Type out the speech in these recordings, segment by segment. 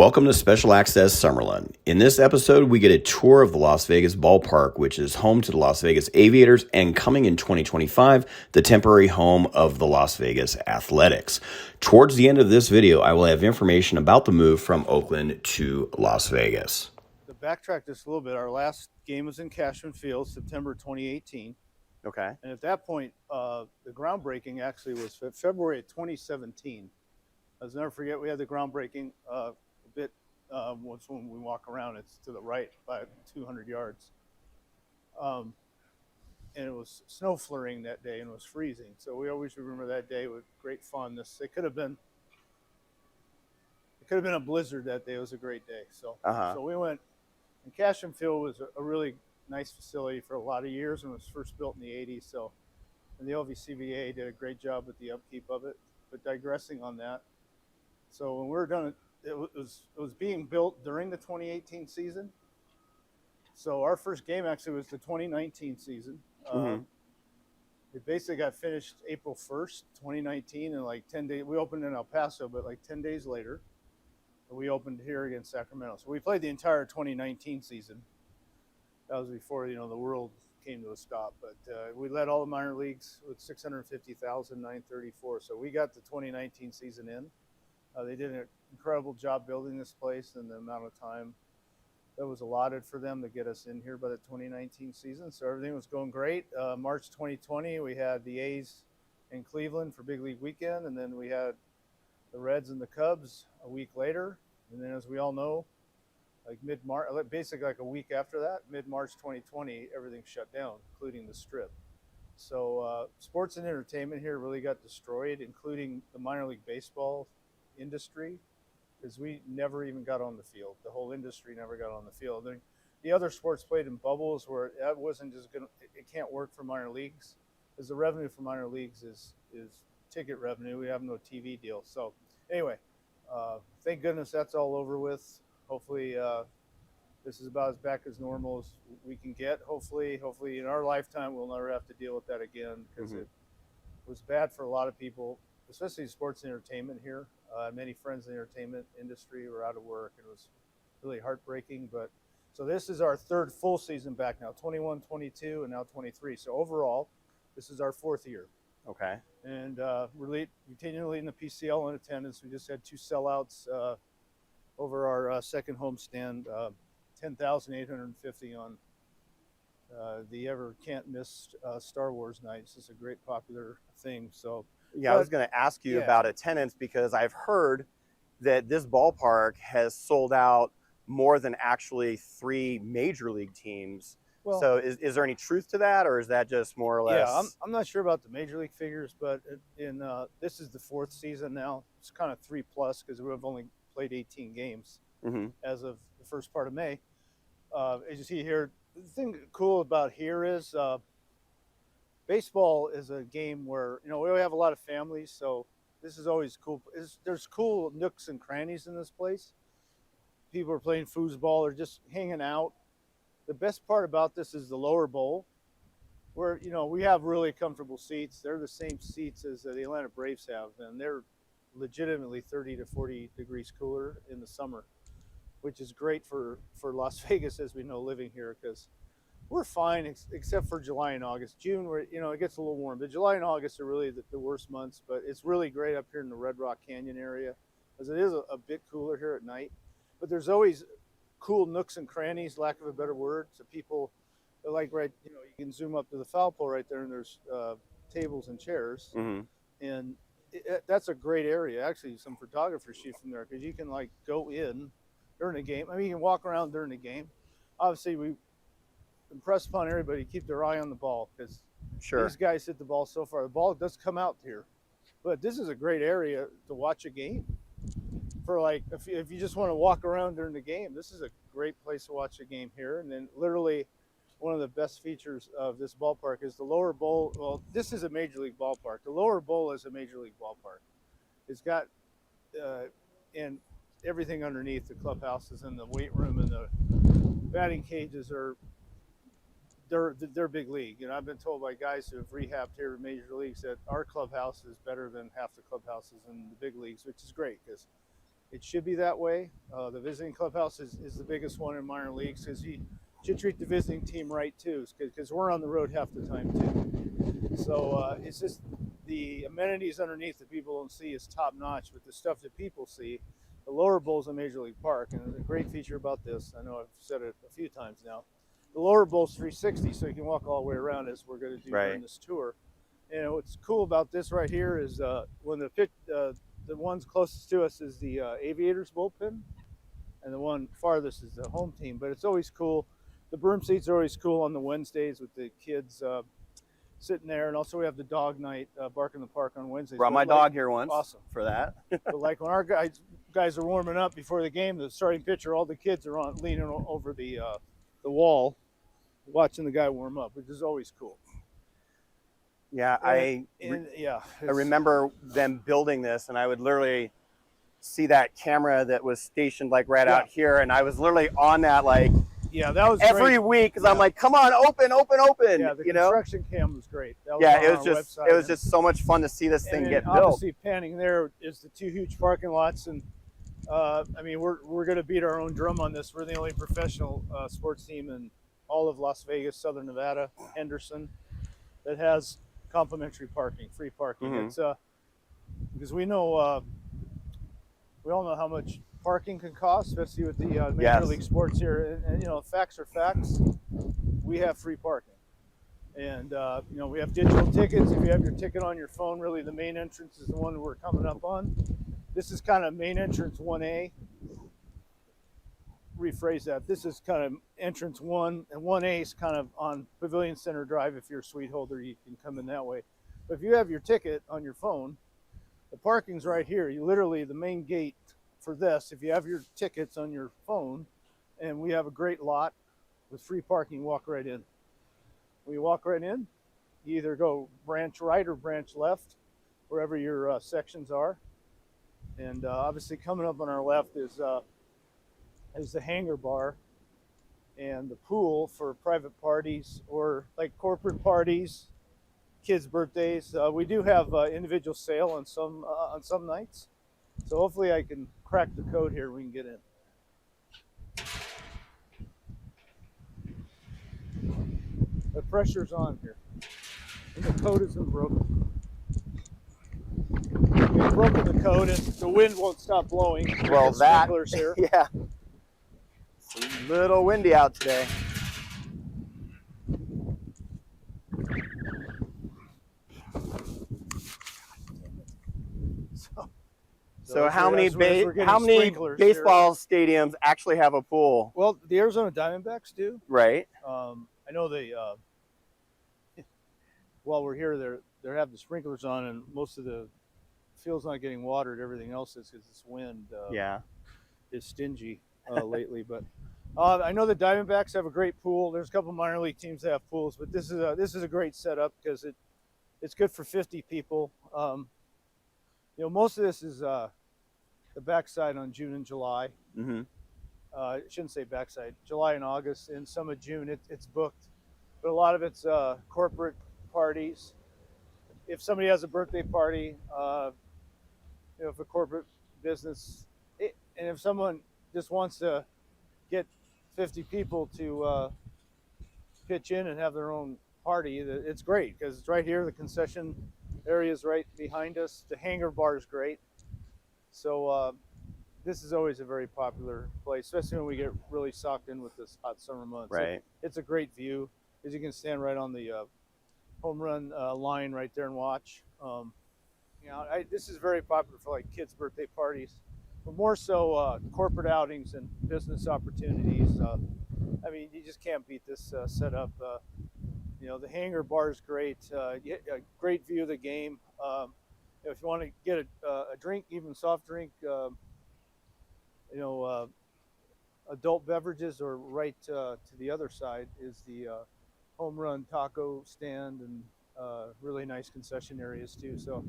Welcome to Special Access Summerlin. In this episode, we get a tour of the Las Vegas Ballpark, which is home to the Las Vegas Aviators, and coming in 2025, the temporary home of the Las Vegas Athletics. Towards the end of this video, I will have information about the move from Oakland to Las Vegas. To backtrack just a little bit, our last game was in Cashman Field, September 2018. Okay. And at that point, the groundbreaking actually was February of 2017. I'll never forget, we had the groundbreaking a bit once when we walk around, it's to the right by 200 yards. And it was snow flurrying that day and it was freezing. So we always remember that day with great fun. It could have been a blizzard that day. It was a great day. So we went, and Cashman Field was a really nice facility for a lot of years and was first built in the 80s. So, and the LVCVA did a great job with the upkeep of it. But digressing on that, so when we were done, it was being built during the 2018 season. So our first game actually was the 2019 season. It basically got finished April 1st, 2019, and like 10 days. We opened in El Paso, but like 10 days later, we opened here against Sacramento. So we played the entire 2019 season. That was before the world came to a stop. But we led all the minor leagues with 650,934. So we got the 2019 season in. They did an incredible job building this place and the amount of time that was allotted for them to get us in here by the 2019 season. So everything was going great. March 2020, we had the A's in Cleveland for Big League Weekend, and then we had the Reds and the Cubs a week later. And then, as we all know, like mid-March, basically like a week after that, mid-March 2020, everything shut down, including the Strip. So sports and entertainment here really got destroyed, including the minor league baseball industry, because we never even got on the field. The whole industry never got on the field. The other sports played in bubbles where that wasn't just going to, it can't work for minor leagues, because the revenue for minor leagues is ticket revenue. We have no TV deal. So anyway, thank goodness that's all over with. Hopefully this is about as back as normal as we can get. Hopefully in our lifetime, we'll never have to deal with that again, because it was bad for a lot of people, especially sports and entertainment here. Many friends in the entertainment industry were out of work, and it was really heartbreaking. But so this is our third full season back now, 21, 22, and now 23. So overall, this is our fourth year. Okay. And we're continually in the PCL in attendance. We just had two sellouts over our second homestand, 10,850 on the ever can't miss Star Wars nights. It's a great popular thing. So yeah, I was going to ask you about attendance, because I've heard that this ballpark has sold out more than actually 3 major league teams. Well, so is there any truth to that, or is that just more or less? Yeah, I'm not sure about the major league figures, but this is the 4th season now. It's kind of 3+, because we've only played 18 games as of the first part of May. As you see here, the thing cool about here is baseball is a game where, we have a lot of families, so this is always cool. There's cool nooks and crannies in this place. People are playing foosball or just hanging out. The best part about this is the lower bowl, where, we have really comfortable seats. They're the same seats as the Atlanta Braves have, and they're legitimately 30 to 40 degrees cooler in the summer, which is great for Las Vegas, as we know, living here, because we're fine except for July and August. June, where it gets a little warm, but July and August are really the worst months. But it's really great up here in the Red Rock Canyon area, because it is a bit cooler here at night. But there's always cool nooks and crannies, lack of a better word. So people are like, right, you can zoom up to the foul pole right there, and there's tables and chairs, and that's a great area. Actually, some photographers shoot from there, because you can go in during the game. I mean, you can walk around during the game. Obviously, we impress upon everybody, keep their eye on the ball, because these guys hit the ball so far. The ball does come out here, but this is a great area to watch a game. For if you just want to walk around during the game, this is a great place to watch a game here. And then literally one of the best features of this ballpark is the lower bowl. Well, this is a major league ballpark. The lower bowl is a major league ballpark. It's got and everything underneath. The clubhouses and the weight room and the batting cages they're big league. I've been told by guys who have rehabbed here in major leagues that our clubhouse is better than half the clubhouses in the big leagues, which is great, because it should be that way. The visiting clubhouse is the biggest one in minor leagues because you should treat the visiting team right too, because we're on the road half the time too. So it's just the amenities underneath that people don't see is top notch, but the stuff that people see, the lower bowl's in Major League Park, and the great feature about this, I know I've said it a few times now, the lower bowl's 360, so you can walk all the way around, as we're going to do during this tour. And what's cool about this right here is when the ones closest to us is the Aviators bullpen, and the one farthest is the home team. But it's always cool. The broom seats are always cool on the Wednesdays with the kids sitting there, and also we have the dog night, Bark in the Park on Wednesdays. Brought my dog here once. Awesome for that. But like when our guys are warming up before the game, the starting pitcher, all the kids are leaning over the wall, watching the guy warm up, which is always cool. Yeah, I remember them building this, and I would literally see that camera that was stationed like out here, and I was literally on that that was every week because I'm like, come on, open. Yeah, the construction cam was great. That was it was just so much fun to see this thing get built. Obviously, panning there is the two huge parking lots, and I mean we're going to beat our own drum on this. We're the only professional sports team in all of Las Vegas, Southern Nevada, Henderson, that has complimentary parking, free parking. Mm-hmm. It's because we know we all know how much parking can cost, especially with the Major League Sports here. And you know, facts are facts. We have free parking, and you know, we have digital tickets. If you have your ticket on your phone, really the main entrance is the one we're coming up on. This is kind of main entrance 1A. Rephrase that. This is kind of entrance 1, and 1A is kind of on Pavilion Center Drive. If you're a suite holder, you can come in that way. But if you have your ticket on your phone, the parking's right here. You literally, the main gate for this, if you have your tickets on your phone, and we have a great lot with free parking, walk right in. When you walk right in, you either go branch right or branch left, wherever your sections are. And obviously coming up on our left is the Hangar bar and the pool for private parties or like corporate parties, kids' birthdays. We do have individual sale on some nights, so hopefully I can crack the code here. We can get in. The pressure's on here, and the code isn't broken. We've broken the code, and the wind won't stop blowing. Well, that here. Yeah. It's a little windy out today. So how many baseball stadiums actually have a pool? Well, the Arizona Diamondbacks do. Right. I know they. While we're here, they have the sprinklers on, and most of the field's not getting watered. Everything else is because this wind. Is stingy lately, but. I know the Diamondbacks have a great pool. There's a couple minor league teams that have pools, but this is a great setup because it's good for 50 people. You know, most of this is the backside on June and July. Mm-hmm. I shouldn't say backside. July and August, and some of June it's booked, but a lot of it's corporate parties. If somebody has a birthday party, you know, if a corporate business, and if someone just wants to get 50 people to pitch in and have their own party, it's great because it's right here. The concession area is right behind us. The Hangar bar is great. So this is always a very popular place, especially when we get really socked in with this hot summer months. Right. It's a great view because you can stand right on the home run line right there and watch. You know, this is very popular for like kids' birthday parties, but more so corporate outings and business opportunities. I mean, you just can't beat this setup. You know, the Hangar bar is great. A great view of the game. If you want to get a drink, even soft drink, you know, adult beverages, or right to the other side is the home run taco stand and really nice concession areas too. So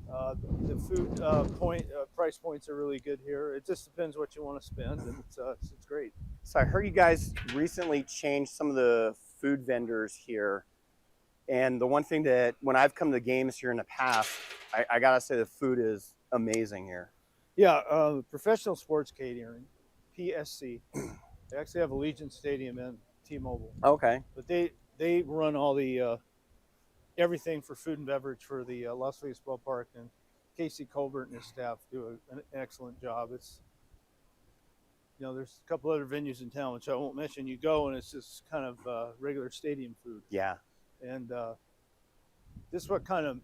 the food price points are really good here. It just depends what you want to spend, and it's great. So I heard you guys recently changed some of the food vendors here, and the one thing that when I've come to games here in the past, I gotta say the food is amazing here. Yeah, Professional Sports Catering, PSC. They actually have Allegiant Stadium in T-Mobile. Okay. But they run all the everything for food and beverage for the Las Vegas Ballpark, and Casey Colbert and his staff do an excellent job. It's, you know, there's a couple other venues in town which I won't mention. You go and it's just kind of regular stadium food. Yeah. And this is what kind of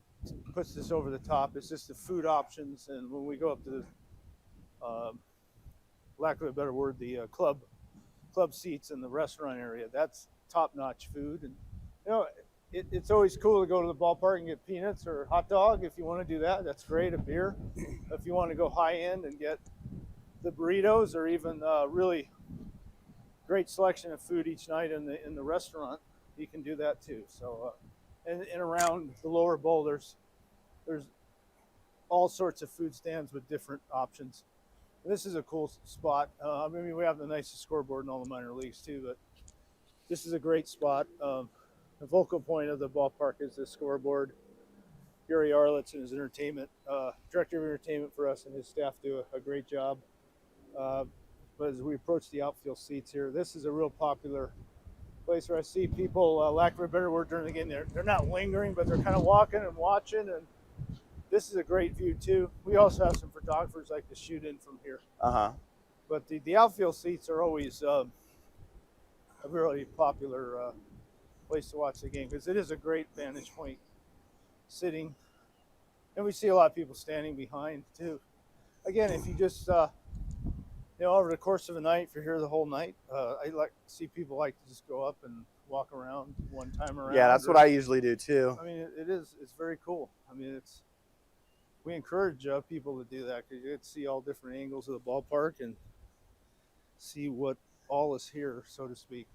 puts this over the top. It's just the food options, and when we go up to the lack of a better word, the club seats in the restaurant area, that's top-notch food. And you know, it's always cool to go to the ballpark and get peanuts or a hot dog. If you want to do that, that's great. A beer. If you want to go high end and get the burritos, or even really great selection of food each night in the restaurant, you can do that too. So and around the lower bowl, there's all sorts of food stands with different options. And this is a cool spot. I mean, we have the nicest scoreboard in all the minor leagues too, but this is a great spot. The focal point of the ballpark is the scoreboard. Gary Arlitz and his director of entertainment for us and his staff do a great job. But as we approach the outfield seats here, this is a real popular place where I see people, lack of a better word, during the game. They're not lingering, but they're kind of walking and watching, and this is a great view too. We also have some photographers like to shoot in from here. But the outfield seats are always a really popular place to watch the game, because it is a great vantage point sitting, and we see a lot of people standing behind too. Again, if you just you know, over the course of a night, if you're here the whole night, I like to see people like to just go up and walk around one time around. Yeah, that's what I usually do too. I mean, it's very cool. I mean, we encourage people to do that, because you get to see all different angles of the ballpark and see what all is here, so to speak.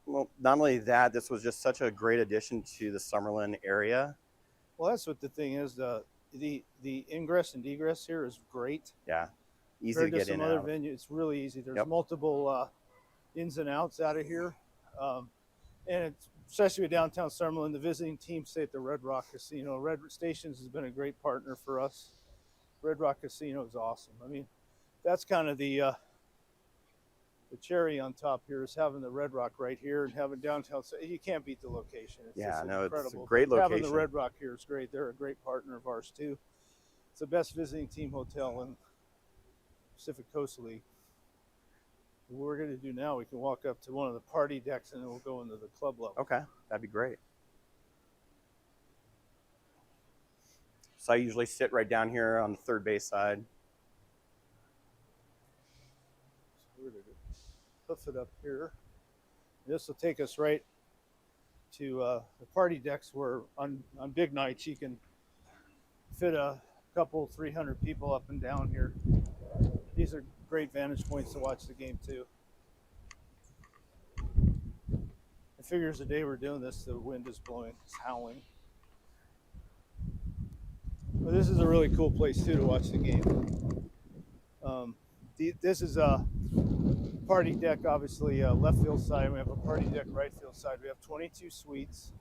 Well, not only that, this was just such a great addition to the Summerlin area. Well, that's what the thing is. The ingress and egress here is great. Yeah, easy to get in and out. It's really easy. There's multiple ins and outs out of here, and it's, especially with downtown Summerlin, the visiting team stay at the Red Rock Casino. Red Stations has been a great partner for us. Red Rock Casino is awesome. I mean, that's kind of the cherry on top here, is having the Red Rock right here and having downtown. You can't beat the location. It's incredible. It's a great location. Having the Red Rock here is great. They're a great partner of ours too. It's the best visiting team hotel in Pacific Coast League. What we're going to do now, we can walk up to one of the party decks and then we'll go into the club level. Okay, that'd be great. So I usually sit right down here on the third base side. So we're going to hoof it up here. This will take us right to the party decks, where on big nights you can fit a couple 300 people up and down here. These are great vantage points to watch the game too. I figure the day we're doing this, the wind is blowing, it's howling. But this is a really cool place too to watch the game. This is a party deck, obviously left field side. We have a party deck right field side. We have 22 suites.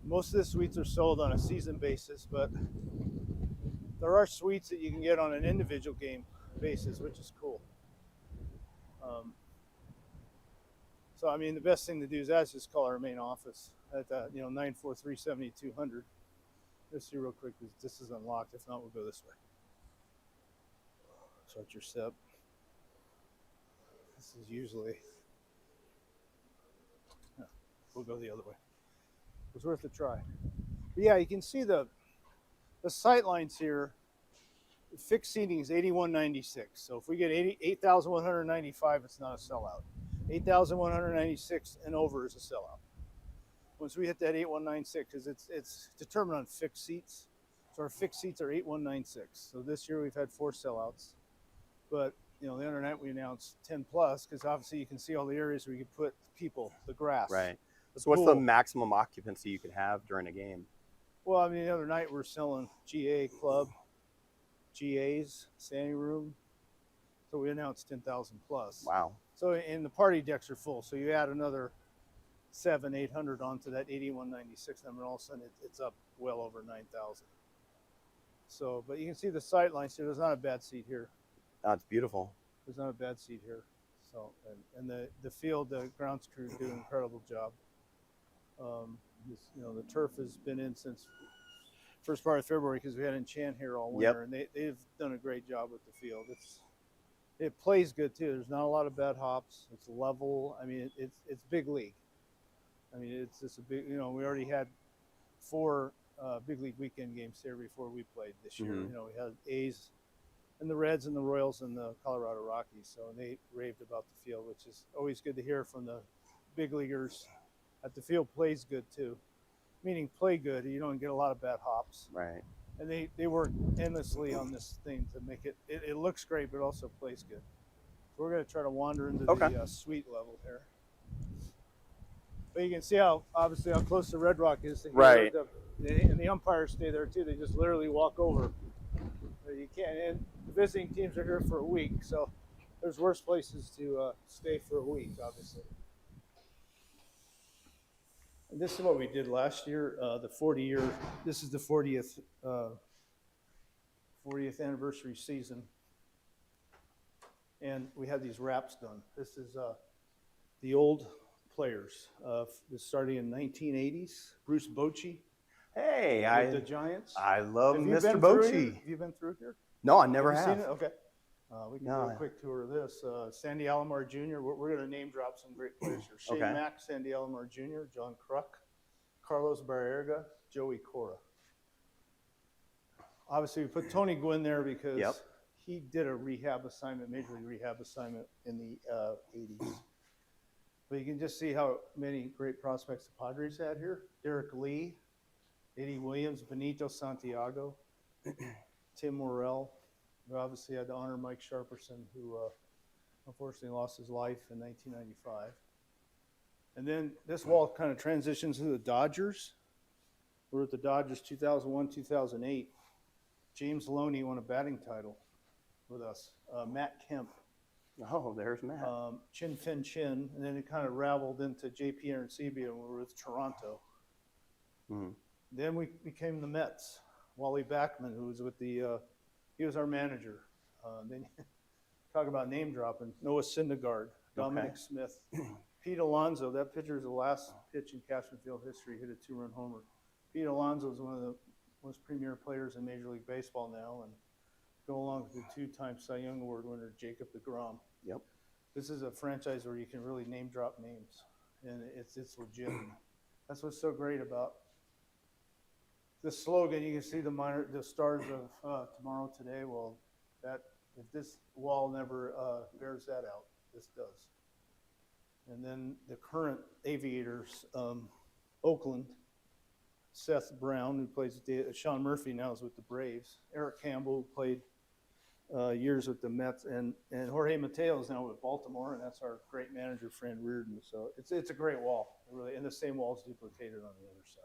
Most of the suites are sold on a season basis, but there are suites that you can get on an individual game basis, which is cool. So I mean, the best thing to do is just call our main office at 943-7200. Let's see real quick, this is unlocked. If not, we'll go this way. Start your step. This is usually, we'll go the other way. It was worth a try. But yeah, you can see the sight lines here. Fixed seating is 8196. So if we get 8,195, it's not a sellout. 8,196 and over is a sellout. Once we hit that 8196, because it's determined on fixed seats. So our fixed seats are 8196. So this year we've had 4 sellouts. But you know, the other night we announced 10 plus, because obviously you can see all the areas where you can put people, the grass. Right. So what's the maximum occupancy you can have during a game? Well, I mean, the other night we're selling GA club, GAs, standing room. So we announced 10,000 plus. Wow. So and the party decks are full. So you add another 700-800 onto that 8196 number, and all of a sudden it's up well over 9,000. So, but you can see the sight lines here. There's not a bad seat here. Oh, it's beautiful. There's not a bad seat here. So, and the field, the grounds crew do an incredible job. The turf has been in since first part of February because we had Enchant here all winter, and they've done a great job with the field. It plays good too. There's not a lot of bad hops. It's level. I mean, it's big league. I mean, it's just a big. We already had 4 big league weekend games here before we played this year. Mm-hmm. We had A's and the Reds and the Royals and the Colorado Rockies. So they raved about the field, which is always good to hear from the big leaguers. That the field plays good too, meaning play good. You don't get a lot of bad hops. Right. And they work endlessly on this thing to make it looks great, but also plays good. So we're going to try to wander into the suite level here. But you can see how close the Red Rock is to here. Right. And the umpires stay there too. They just literally walk over. You can't. And the visiting teams are here for a week, so there's worse places to stay for a week, obviously. And this is what we did last year. The 40-year. This is the 40th anniversary season, and we had these wraps done. This is the old players. This starting in 1980s. Bruce Bochy. Hey, the Giants. I love Mr. Bochy. Have you been through here? No, I never have. Seen it? Okay. We can do a quick tour of this. Sandy Alomar Jr. We're going to name drop some great players here. Shane Mack, Sandy Alomar Jr., John Kruk, Carlos Barrera, Joey Cora. Obviously, we put Tony Gwynn there because he did a major league rehab assignment in the 80s. But you can just see how many great prospects the Padres had here. Derek Lee, Eddie Williams, Benito Santiago, Tim Morrell. We obviously had to honor Mike Sharperson, who unfortunately lost his life in 1995. And then this wall kind of transitions to the Dodgers. We're at the Dodgers 2001, 2008. James Loney won a batting title with us. Matt Kemp. Oh, there's Matt. Chin Fin Chin. And then it kind of raveled into J.P. Arancibia when we were with Toronto. Mm-hmm. Then we became the Mets. Wally Backman, who was with he was our manager. Then talk about name dropping. Noah Syndergaard, Dominic Smith, Pete Alonso. That pitcher is the last pitch in Cashman Field history. Hit a 2-run homer. Pete Alonso is one of the most premier players in Major League Baseball now, and go along with the 2-time Cy Young Award winner Jacob deGrom. Yep. This is a franchise where you can really name drop names, and it's legit. That's what's so great about the slogan. You can see the stars of tomorrow, today. Well, if this wall never bears that out, this does. And then the current Aviators, Oakland, Seth Brown, who plays Sean Murphy now is with the Braves. Eric Campbell, who played years with the Mets, and Jorge Mateo is now with Baltimore, and that's our great manager, Fran Reardon. So it's a great wall, really, and the same wall is duplicated on the other side.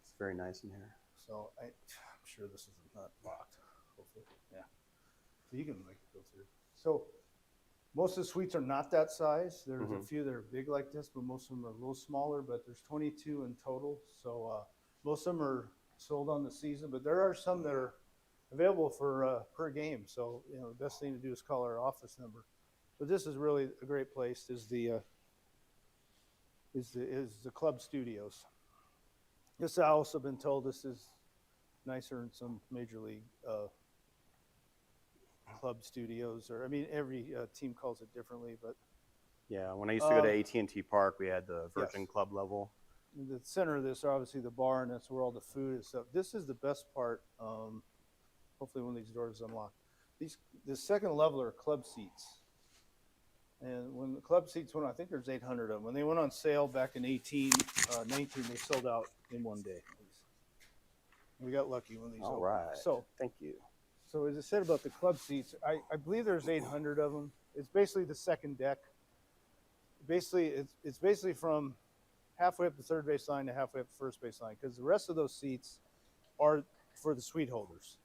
It's very nice in here. So I'm sure this is not locked. Hopefully, yeah. So you can make it go through. So most of the suites are not that size. There's a few that are big like this, but most of them are a little smaller. But there's 22 in total. So most of them are sold on the season, but there are some that are available for per game. So the best thing to do is call our office number. But this is really a great place. Is the club studios. This I've also been told this is nicer than some major league club studios, or every team calls it differently. But yeah, when I used to go to AT&T Park, we had the Virgin Club level. In the center of this are obviously the bar, and that's where all the food is stuff. This is the best part. Hopefully, when these doors unlock, the second level are club seats. And when the club seats went, I think there's 800 of them. When they went on sale back in 19, they sold out in one day. We got lucky when these opened. All right. So thank you. So as I said about the club seats, I believe there's 800 of them. It's basically the second deck. Basically, it's basically from halfway up the third base line to halfway up the first base line, because the rest of those seats are for the suite holders.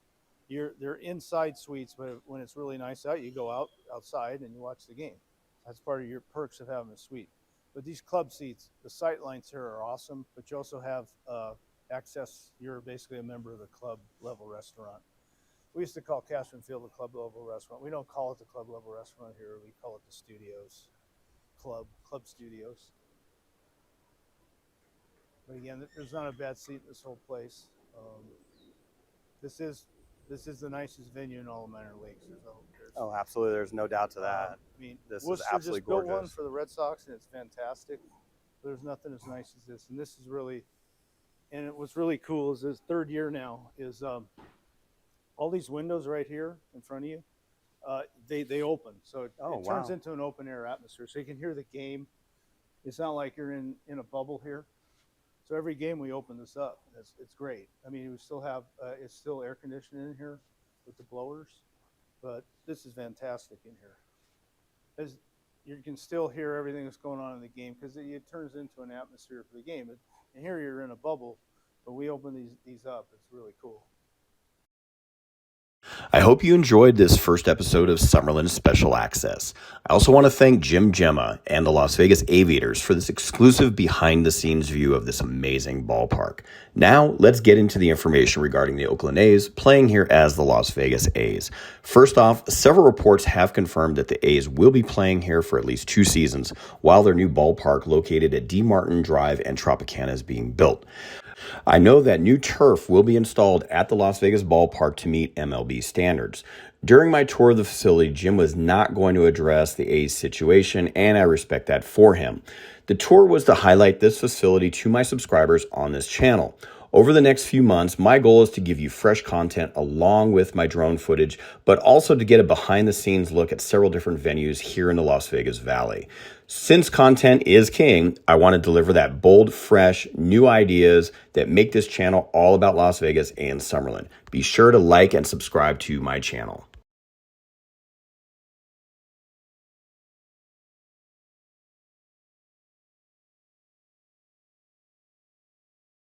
They're inside suites, but when it's really nice out, you go outside and you watch the game. That's part of your perks of having a suite. But these club seats, the sight lines here are awesome, but you also have access, you're basically a member of the club level restaurant. We used to call Cashman Field the club level restaurant. We don't call it the club level restaurant here. We call it the studios, club studios. But again, there's not a bad seat in this whole place. This is the nicest venue in all of minor leagues. Oh, absolutely. There's no doubt to that. I mean, this Worcester is absolutely just built gorgeous. one for the Red Sox, and it's fantastic. There's nothing as nice as this, and this is really. And what's really cool is this third year now is all these windows right here in front of you, they open, so it turns into an open air atmosphere, so you can hear the game. It's not like you're in a bubble here. So every game we open this up. It's great. I mean, we still have it's still air conditioning in here with the blowers, but this is fantastic in here. As you can still hear everything that's going on in the game because it turns into an atmosphere for the game. And here you're in a bubble, but we open these up. It's really cool. I hope you enjoyed this first episode of Summerlin Special Access. I also want to thank Jim Gemma and the Las Vegas Aviators for this exclusive behind-the-scenes view of this amazing ballpark. Now, let's get into the information regarding the Oakland A's playing here as the Las Vegas A's. First off, several reports have confirmed that the A's will be playing here for at least 2 seasons while their new ballpark located at D. Martin Drive and Tropicana is being built. I know that new turf will be installed at the Las Vegas ballpark to meet MLB standards. During my tour of the facility, Jim was not going to address the A's situation, and I respect that for him. The tour was to highlight this facility to my subscribers on this channel. Over the next few months, my goal is to give you fresh content along with my drone footage, but also to get a behind-the-scenes look at several different venues here in the Las Vegas Valley. Since content is king, I want to deliver that bold, fresh, new ideas that make this channel all about Las Vegas and Summerlin. Be sure to like and subscribe to my channel.